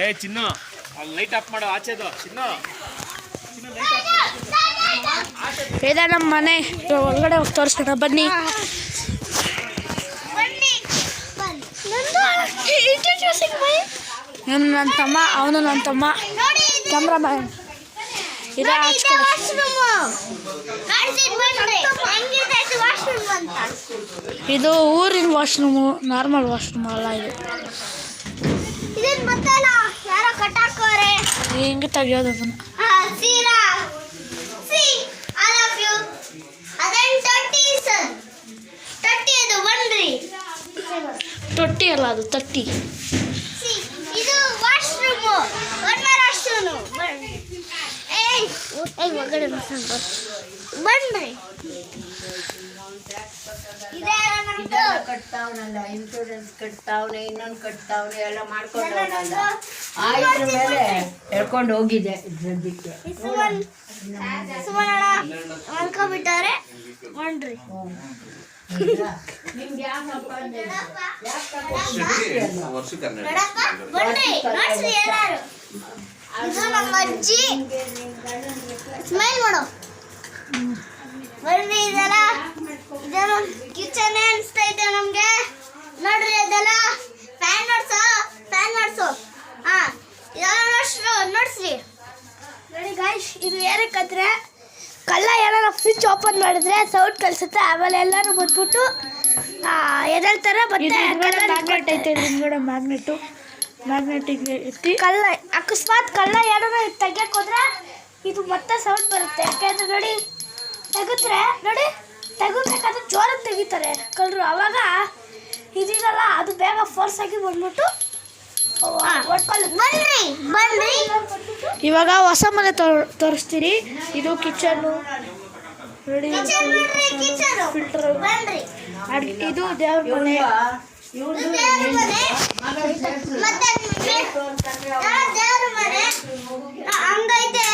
ಏ ಚಿನ್ನ ಅಲ್ಲಿ ಲೈಟ್ ಆಫ್ ಮಾಡೋ ಆಚೆದು ಚಿನ್ನ ಇದೆ ನಮ್ಮ ಮನೆ ಒಳಗಡೆ ಹೋಗಿ ತೋರಿಸ್ಕೊಣ ಬನ್ನಿ. ಇವನು ನನ್ನ ತಮ್ಮ, ಅವನು ನನ್ನ ತಮ್ಮ, ಕ್ಯಾಮ್ರಾಮ್ಯಾನ್. ಇದೆ ಆಚೆ ಕಡೆ. ಇದು ಊರಿನ ವಾಶ್ರೂಮು, ನಾರ್ಮಲ್ ವಾಶ್ರೂಮ್ ಅಲ್ಲ ಇದು. ಹಿಂಗೆ ತೆಗಿಯೋದು ಅದನ್ನು. ತೊಟ್ಟಿ ಅಲ್ಲ ಅದು, ತಟ್ಟಿ. ಇದು ವಾಶ್ರೂಮ್, ಬನ್ರಿ. ಕಟ್ತಾವನಲ್ಲ, ಇನ್ಶೂರೆನ್ಸ್ ಕಟ್ತಾವನೆ, ಇನ್ನೊಂದು ಕಟ್ತಾವನೆ, ಎಲ್ಲ ಮಾಡ್ಕೊಂಡವನಲ್ಲ. ಆಯ್ತು ಮೇಲೆ ಹೇಳ್ಕೊಂಡು ಹೋಗಿದೆ ಸದ್ಯಕ್ಕೆ. ಮಾಡ್ಕೊಬಿಟ್ಟಾರೆ ಬನ್ರಿ. ನಿಮ್ಗೆ ಯಾಕಪ್ಪ ಇದು ನಮ್ಮ ಅಜ್ಜಿ. ಸ್ಮೈಲ್ ಮಾಡು ಬರ್ರಿ. ಇದೆಲ್ಲ ಇದೇನು ಕಿಚನ್ ಅನಿಸ್ತಾ ಇದೆ ನಮ್ಗೆ. ನೋಡ್ರಿ ಅದೆಲ್ಲ ಫ್ಯಾನ್ ನೋಡ್ಸು. ಹಾ ಇದೆಲ್ಲ ನೋಡ್ಸ್ರಿ. ನೋಡಿ ಗಾಯ್ಸ್, ಇದು ಏನಕ್ಕಂದ್ರೆ ಕಲ್ಲ ಏನಾರ ಫ್ರಿಜ್ ಓಪನ್ ಮಾಡಿದ್ರೆ ಸೌಂಡ್ ಕಲಿಸುತ್ತೆ. ಆಮೇಲೆ ಎಲ್ಲರೂ ಬಂದ್ಬಿಟ್ಟು ಎದಳ್ತಾರೆ. ಮತ್ತೆ ಮ್ಯಾಗ್ನೆಟ್ ಐತೆ ಹಿಂದ್ಗಡೆ, ಮ್ಯಾಗ್ನೆಟಿಕ್ ಎತ್ತಿ ಕಲ್ಲ ಅಕಸ್ಮಾತ್ ಕಲ್ಲ ಏನಾರ ತೆಗಿಯಕ್ಕೆ ಹೋದ್ರೆ ಇದು ಮತ್ತೆ ಸೌಂಡ್ ಬರುತ್ತೆ. ಯಾಕೆಂದ್ರೆ ನೋಡಿ ತೆಗಿದ್ರೆ ನೋಡಿ ತೆಗಿಬೇಕಾದ್ರೆ ಜೋರಾಗಿ ತೆಗಿತಾರೆ ಕಳ್ಳರು. ಅವಾಗ ಇದೀನಲ್ಲ ಅದು ಬೇಗ ಫೋರ್ಸ್ ಆಗಿ ಬಂದ್ಬಿಟ್ಟು ಬನ್ರಿ. ಇವಾಗ ಹೊಸ ಮನೆ ತೋರಿಸ್ತೀರಿ. ಇದು ಕಿಚನ್ನು ನೋಡಿ, ಫಿಲ್ಟರ್. ಇದು ದೇವ್ರ ಮನೆ. ಹಂಗೈತೆ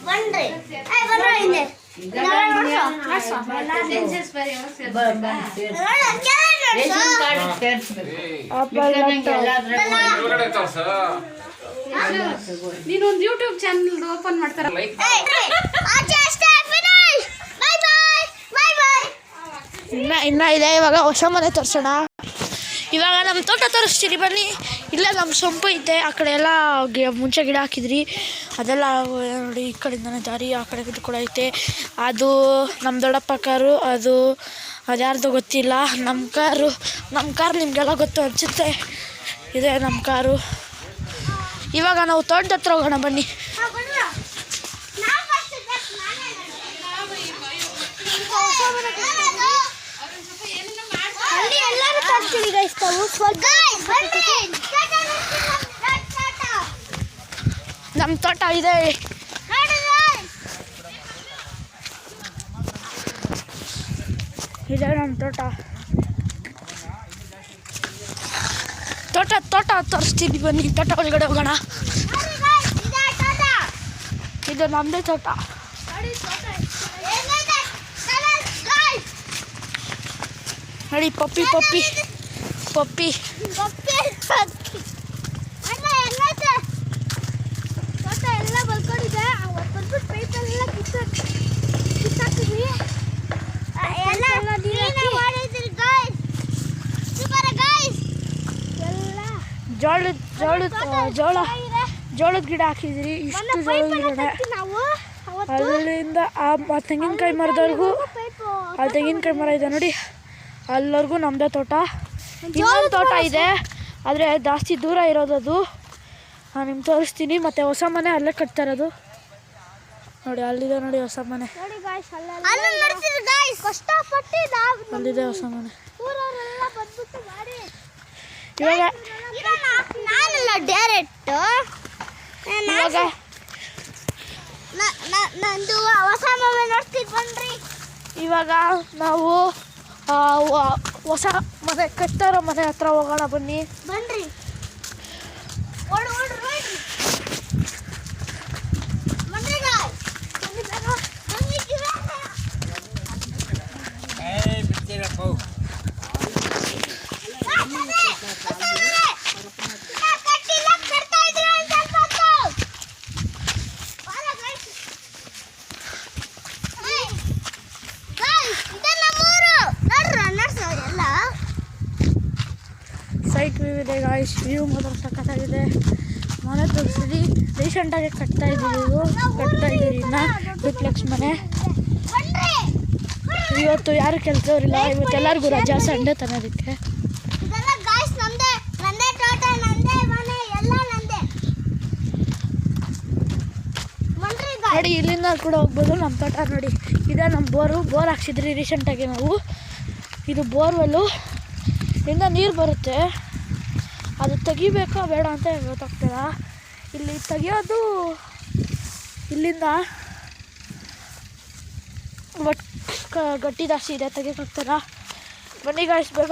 ಬನ್ರಿ. ನೀನೊಂದು ಯೂಟ್ಯೂಬ್ ಚಾನಲ್ ಓಪನ್ ಮಾಡ್ತಾರ. ಇನ್ನ ಇದೆ. ಇವಾಗ ಹೊಸ ಮನೆ ತೋರಿಸೋಣ. ಇವಾಗ ನಮ್ಮ ತೋಟ ತೋರಿಸ್ತೀರಿ ಬನ್ನಿ. ಇಲ್ಲ ನಮ್ಮ ಸೊಂಪು ಐತೆ. ಆ ಕಡೆ ಎಲ್ಲ ಮುಂಚೆ ಗಿಡ ಹಾಕಿದ್ರಿ, ಅದೆಲ್ಲ ನೋಡಿ. ಈ ಕಡೆಯಿಂದನೇ ದಾರಿ, ಆ ಕಡೆ ಕೂಡ ಐತೆ. ಅದು ನಮ್ಮ ದೊಡ್ಡಪ್ಪ ಕಾರು, ಅದ್ಯಾರ್ದು ಗೊತ್ತಿಲ್ಲ. ನಮ್ಮ ಕಾರು ನಿಮಗೆಲ್ಲ ಗೊತ್ತು ಅನಿಸುತ್ತೆ. ಇದೆ ನಮ್ಮ ಕಾರು. ಇವಾಗ ನಾವು ತೋಟದ ಹತ್ರ ಹೋಗೋಣ ಬನ್ನಿ. ಎಲ್ಲರೂ ತೋರಿಸ್ತೀವಿ ಗೈಸ್. ನಮ್ಮ ತೋಟ ಇದೆ. ಇದೆ ನಮ್ಮ ತೋಟ ತೋರಿಸ್ತೀನಿ ಬನ್ನಿ. ತೋಟ ಒಳಗಡೆ ಹೋಗೋಣ. ಇದು ನಮ್ಮದೇ ತೋಟ. ನೋಡಿ ಪಪ್ಪಿ ಎಲ್ಲ ಬಲ್ಕೊಂಡಿದೆ. ಬಂದ್ಬಿಟ್ಟು ಪೈಪೆಲ್ಲ ಕಿತ್ತಾಕಿದ್ವಿ. ಜೋಳದ ಗಿಡ ಹಾಕಿದ್ರಿ. ಇಷ್ಟು ಜೋಳದ ಗಿಡ ಅಲ್ಲಿಂದ ಆ ತೆಂಗಿನಕಾಯಿ ಮರದವರೆಗೂ. ಅಲ್ಲಿ ತೆಂಗಿನಕಾಯಿ ಮರ ಇದೆ ನೋಡಿ, ಅಲ್ಲಿವರೆಗೂ ನಮ್ಮದೇ ತೋಟ. ಇನ್ನೊಂದು ತೋಟ ಇದೆ, ಆದರೆ ಜಾಸ್ತಿ ದೂರ ಇರೋದದು. ನಾನು ನಿಮ್ಗೆ ತೋರಿಸ್ತೀನಿ. ಮತ್ತು ಹೊಸ ಮನೆ ಅಲ್ಲೇ ಕಟ್ತಾ ಇರೋದು ನೋಡಿ. ಅಲ್ಲಿದೆ ನೋಡಿ ಹೊಸ ಮನೆ. ಅಲ್ಲಿದೆ ಹೊಸ ಮನೆ. ಇವಾಗ ಡೈರೆಕ್ಟ್ ನಂದು ಹೊಸ ಮನೆ ನೋಡ್ತಿದ್ ಬನ್ರಿ. ಇವಾಗ ನಾವು ಹೊಸ ಮನೆ ಕಟ್ತಾ ಇರೋ ಮನೆ ಹತ್ರ ಹೋಗೋಣ ಬನ್ನಿ. ಬನ್ರಿ. ಸೈಟ್ ವ್ಯೂ ಇದೆ ಗಾಯ್ಸ್. ವ್ಯೂ ಮಾತ್ರ ಸಖತ್ತಾಗಿದೆ. ಮನೆ ತೋರಿಸಿದ್ವಿ. ರೀಸೆಂಟಾಗಿ ಕಟ್ತಾ ಇದ್ದೀರಿ ಇನ್ನು ಡ್ಯೂಪ್ಲೆಕ್ಸ್ ಮನೆ. ಇವತ್ತು ಯಾರು ಕೆಲಸವ್ರಿಲ್ಲ. ಇವತ್ತು ಎಲ್ಲರಿಗೂ ರಜಾ, ಸಂಡೇ ತನ್ನೋದಕ್ಕೆ. ನೋಡಿ ಇಲ್ಲಿಂದ ಕೂಡ ಹೋಗ್ಬೋದು. ನಮ್ಮ ತೋಟ ನೋಡಿ, ಇದೆ ನಮ್ಮ ಬೋರ್ ಹಾಕ್ಸಿದ್ರಿ ರೀಸೆಂಟಾಗಿ ನಾವು. ಇದು ಬೋರ್ವೆಲ್ಲು ಇಂದ ನೀರು ಬರುತ್ತೆ. ಅದು ತೆಗಿಬೇಕಾ ಬೇಡ ಅಂತ ಗೊತ್ತಾಗ್ತದ. ಇಲ್ಲಿ ತೆಗಿಯೋದು ಇಲ್ಲಿಂದ ಬಟ್ ಗಟ್ಟಿ ಜಾಸ್ತಿ ಇದೆ, ತೆಗಿಯೋಕ್ಕಾಗ್ತದ. ಬನ್ನಿ ಗಾಯ್ಸ್, ಬೇಗ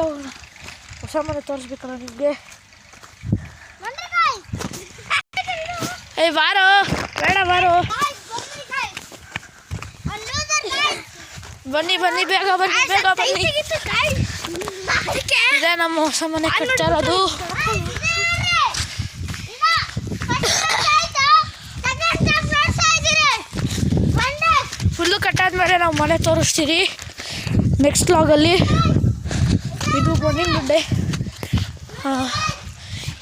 ಹೊಸ ಮನೆ ತೋರಿಸ್ಬೇಕಲ್ಲ ನಿಮಗೆ. ಏಯ್ ಬಾರೋ, ಬೇಡ ಬಾರೋ, ಬನ್ನಿ ಬೇಗ ಬನ್ನಿ. ಇದೇ ನಮ್ಮ ಹೊಸ ಮನೆ ಕಟ್ತಾ ಇರೋದು. ಫುಲ್ಲು ಕಟ್ಟಾದ್ಮೇಲೆ ನಾವು ಮನೆ ತೋರಿಸ್ತೀವಿ ನೆಕ್ಸ್ಟ್ ವ್ಲಾಗಲ್ಲಿ. ಇದು ಬನ್ನಿನ ಗುಡ್ಡೆ.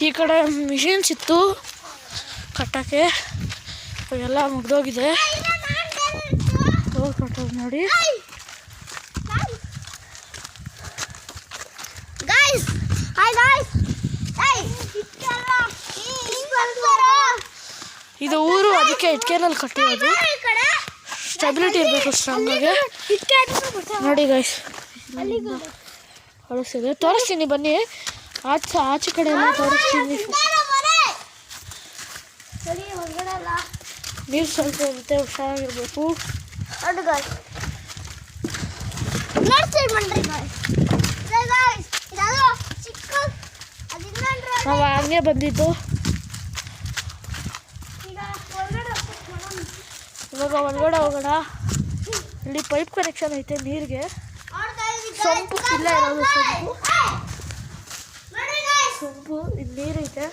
ಈ ಕಡೆ ಮಿಷಿನ್ಸ್ ಇತ್ತು ಕಟ್ಟಕ್ಕೆ, ಎಲ್ಲ ಮುಗ್ದೋಗಿದೆ. ಕಟ್ಟೋದು ನೋಡಿ. ಇದು ಊರು, ಅದಕ್ಕೆ ಇಟ್ಕೆನಲ್ಲಿ ಕಟ್ಟಿರೋದು. ಸ್ಟೆಬಿಲಿಟಿ ಇರಬೇಕು ಸ್ಟ್ರಾಂಗ್ ಆಗಿ. ನೋಡಿ ಗೈಸ್, ಕಳಿಸ್ತಿದೆ, ತೋರಿಸ್ತೀನಿ ಬನ್ನಿ. ಆಚೆ ಕಡೆ ಎಲ್ಲ ತೋರಿಸ್ತೀನಿ. ನೀರು ಸ್ವಲ್ಪ ಇರುತ್ತೆ, ಹುಷಾರಾಗಿರ್ಬೇಕು. ನಾವು ಹಂಗೆ ಬಂದಿದ್ದು. ಇವಾಗ ಒಳಗಡೆ ಹೋಗೋಣ. ಇಲ್ಲಿ ಪೈಪ್ ಕನೆಕ್ಷನ್ ಐತೆ ನೀರಿಗೆ. ಸೊಂಪು ಇಲ್ಲ ಇರೋದು, ಸೊಂಪು ಇಲ್ಲಿ ನೀರೈತೆ.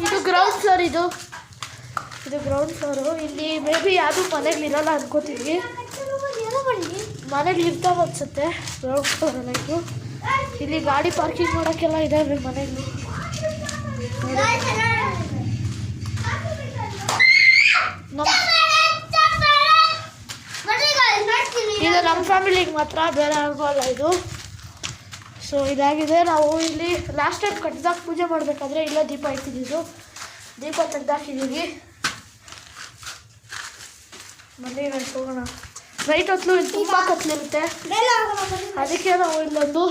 ಇದು ಗ್ರೌಂಡ್ ಫ್ಲೋರ್. ಇದು ಗ್ರೌಂಡ್ ಫ್ಲೋರು. ಇಲ್ಲಿ ಮೇ ಬಿ ಯಾವುದು ಮನೆಗಳಿರಲ್ಲ ಅನ್ಕೋತೀವಿ. ಮನೆಗಳು ಇರ್ತಾವ ಅನ್ಸುತ್ತೆ ಗ್ರೌಂಡ್ ಫ್ಲೋರೆಲ್ಲ. ಇದು ಇಲ್ಲಿ ಗಾಡಿ ಪಾರ್ಕಿಂಗ್ ಮಾಡೋಕ್ಕೆಲ್ಲ ಇದಾವೆ ಮನೆಗಳು. ಇದು ನಮ್ಮ ಫ್ಯಾಮಿಲಿಗೆ ಮಾತ್ರ, ಬೇರೆ ಆಗೋಲ್ಲ ಇದು. ಸೊ ಇದಾಗಿದೆ. ನಾವು ಇಲ್ಲಿ ಲಾಸ್ಟ್ ಟೈಮ್ ಕಟ್ಟಿದಾಗ ಪೂಜೆ ಮಾಡಬೇಕಾದ್ರೆ ಇಲ್ಲೇ ದೀಪ ಇಟ್ಟಿದ್ದು. ದೀಪ ತೆಗ್ದಾಕಿದ್ದೀವಿ. ಮನೆ ಹೋಗೋಣ. ನೈಟ್ ಹೊತ್ತು ಇಲ್ಲಿ ತುಂಬ ಕತ್ಲಿರುತ್ತೆ, ಅದಕ್ಕೆ ನಾವು ಇಲ್ಲೊಂದು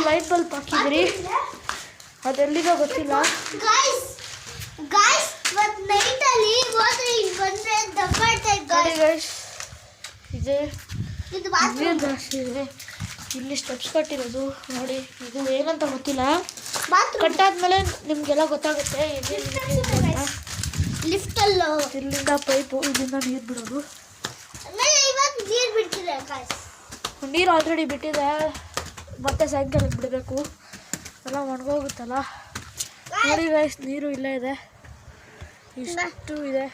ಲೈಟ್ ಬಲ್ಪ್ ಹಾಕಿದ್ರಿ. ಅದೆಲ್ಲಿಗೋ ಗೊತ್ತಿಲ್ಲ. ಇದೆ ನೀರು ಜಾಸ್ತಿ ಇದೆ. ಇಲ್ಲಿ ಸ್ಟೆಪ್ಸ್ ಕಟ್ಟಿರೋದು ನೋಡಿ. ಇದು ಏನಂತ ಗೊತ್ತಿಲ್ಲ. ಕಟ್ಟಾದ್ಮೇಲೆ ನಿಮಗೆಲ್ಲ ಗೊತ್ತಾಗುತ್ತೆ. ಲಿಫ್ಟಲ್ಲೋ ಇಲ್ಲಿಂದ ಪೈಪು, ಇಲ್ಲಿಂದ ನೀರು ಬಿಡೋದು. ನೀರು ಆಲ್ರೆಡಿ ಬಿಟ್ಟಿದೆ, ಮತ್ತೆ ಸಾಯಂಕಾಲಕ್ಕೆ ಬಿಡಬೇಕು. ಎಲ್ಲ ಒಣಗೋಗುತ್ತಲ್ಲ. ನೋಡಿ ಗೈಸ್, ನೀರು ಇಲ್ಲೇ ಇದೆ, ಇಷ್ಟು ಇದೆ.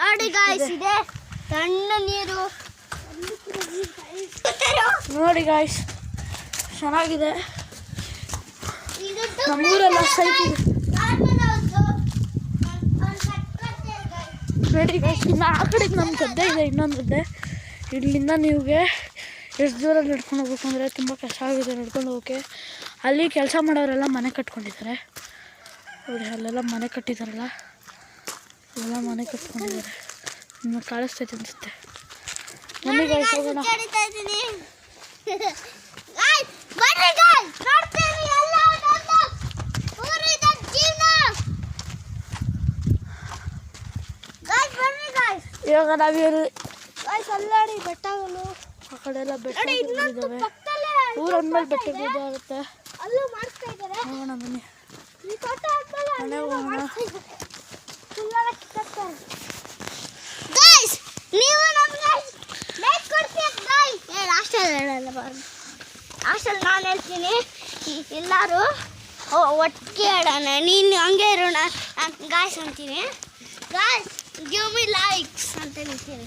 ನೋಡಿ ಗಾಯ್ಸ್, ಇದೆ ಸಣ್ಣ ನೀರು. ನೋಡಿ ಗಾಯ್ಸ್, ಚೆನ್ನಾಗಿದೆ. ನಮ್ಮೂರೆಲ್ಲ ಸೈಟ್ ಇದೆ ನೋಡಿ ಗಾಯ್ಸ್. ಇನ್ನು ಆ ಕಡೆಗೆ ನಮ್ಮ ಗದ್ದೆ ಇದೆ, ಇನ್ನೊಂದು ಗದ್ದೆ. ಇಲ್ಲಿಂದ ನೀವುಗೆ ಎಷ್ಟು ದೂರ ನಡ್ಕೊಂಡು ಹೋಗ್ಬೇಕು ಅಂದರೆ ತುಂಬ ಕಷ್ಟ ಆಗಿದೆ ನಡ್ಕೊಂಡು ಹೋಗೋಕ್ಕೆ. ಅಲ್ಲಿ ಕೆಲಸ ಮಾಡೋರೆಲ್ಲ ಮನೆ ಕಟ್ಕೊಂಡಿದ್ದಾರೆ ನೋಡಿ. ಅಲ್ಲೆಲ್ಲ ಮನೆ ಕಟ್ಟಿದ್ದಾರಲ್ಲ, ಎಲ್ಲ ಮನೆ ಕಟ್ಕೊಂಡಿದ್ದಾರೆ. ನಿಮಗೆ ಕಾಣಿಸ್ತೈತೆ ಅನಿಸುತ್ತೆ. ಮನೆಗೆ ಹೋಗೋಣ. ಇವಾಗ ನಾವಿರು ಅಲ್ಲಾಡಿ ಬೆಟ್ಟಗಳು, ಆ ಕಡೆ ಎಲ್ಲ ಬೆಟ್ಟಗಳಿದ್ದಾವೆ. ಊರಂದ್ಮೇಲೆ ಬೆಟ್ಟಗಳಿದ್ದಾಗುತ್ತೆ. ಅಲ್ಲೂ ಮಾಡ್ತಾ ಇದ್ದಾರೆ. ಹೋಗೋಣ ಬನ್ನಿ. ಈ ತೋಟ ಆದ್ಮೇಲೆ ಮನೆಗೆ ಹೋಗೋಣ. ಗೈಸ್ ನೀವು ನಮಗೆ ಲೈಕ್ ಕೊಡ್ತೀರಾ ಗೈಸ್? ಹಾಸ್ಟೆಲ್ ಹೇಳಲ್ಲ ಬಾರ್ದು, ಹಾಸ್ಟೆಲ್ ನಾನು ಹೇಳ್ತೀನಿ, ಎಲ್ಲರೂ ಒಟ್ಟಿಗೆ ಹೇಳೋಣ. ನೀನು ಹಂಗೆ ಇರೋಣ, ಗಾಯ್ಸ್ ಅಂತೀನಿ. ಗಾಯ್ಸ್ ಗಿವ್ ಮಿ ಲೈಕ್ಸ್ ಅಂತ ಹೇಳ್ತೀನಿ.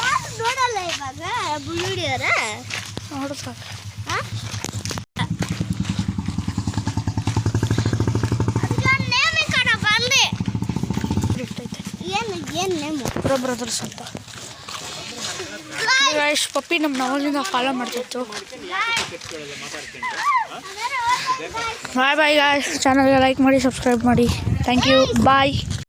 ಯಾರು ನೋಡಲ್ಲ ಇವಾಗ ವಿಡಿಯೋರ ನೋಡು ಸಾಕು. ನೇಮ್ ಕಣ ಬಂದೆ. ಇಷ್ಟೈತೆ ಏನು ನೇಮು? ಪ್ರೋ ಬ್ರದರ್ಸ್ ಅಂತ. ಗೈಸ್ ಪಪ್ಪಿ ನಮ್ಮ ನವಲಿಂದ ಫಾಲೋ ಮಾಡ್ತಿತ್ತು. Bye bye guys. ಚಾನಲ್ಗೆ ಲೈಕ್ ಮಾಡಿ, ಸಬ್ಸ್ಕ್ರೈಬ್ ಮಾಡಿ. Thank you. ಬಾಯ್.